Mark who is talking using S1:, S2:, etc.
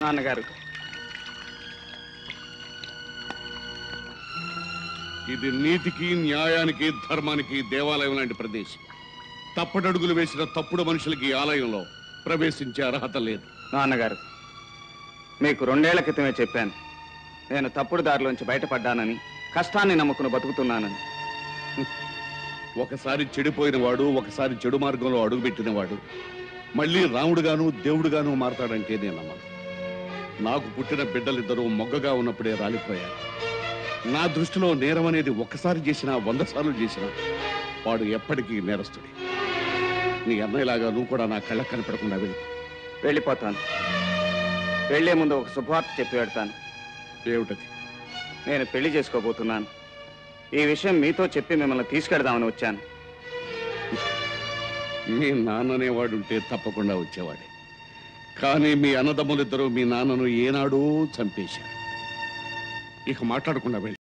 S1: నాన్నగారు,
S2: ఇది నీతికి న్యాయానికి ధర్మానికి దేవాలయం లాంటి ప్రదేశం. తప్పటడుగులు వేసిన తప్పుడు మనుషులకి ఆలయంలో ప్రవేశించే అర్హత లేదు.
S1: నాన్నగారు, మీకు 2 ఏళ్ల క్రితమే చెప్పాను, నేను తప్పుడు దారిలోంచి బయటపడ్డానని, కష్టాన్ని నమ్ముకుని బతుకుతున్నానని.
S2: ఒకసారి చెడిపోయిన వాడు, ఒకసారి చెడు మార్గంలో అడుగుపెట్టిన వాడు మళ్ళీ రాముడుగాను దేవుడుగాను మారతాడంటే నేను నమ్మను. నాకు పుట్టిన బిడ్డలిద్దరూ మొగ్గగా ఉన్నప్పుడే రాలిపోయారు. నా దృష్టిలో నేరం అనేది ఒక్కసారి చేసినా 100 సార్లు చేసినా వాడు ఎప్పటికీ నేరస్తుడి. నీ అన్నయ్యలాగా నువ్వు కూడా నా కళ్ళకు కనపడకుండా
S1: వెళ్ళిపోతాను. వెళ్లే ముందు ఒక శుభవార్త చెప్పి పెడతాను.
S2: ఏమిటది?
S1: నేను పెళ్లి చేసుకోబోతున్నాను. ఈ విషయం మీతో చెప్పి మిమ్మల్ని తీసుకెడదామని వచ్చాను.
S2: మీ నాన్ననేవాడుంటే తప్పకుండా వచ్చేవాడే. కానీ మీ అన్నదమ్ములిద్దరూ మీ నాన్నను ఏనాడో చంపేశారు. ఇక మాట్లాడకుండా వెళ్ళి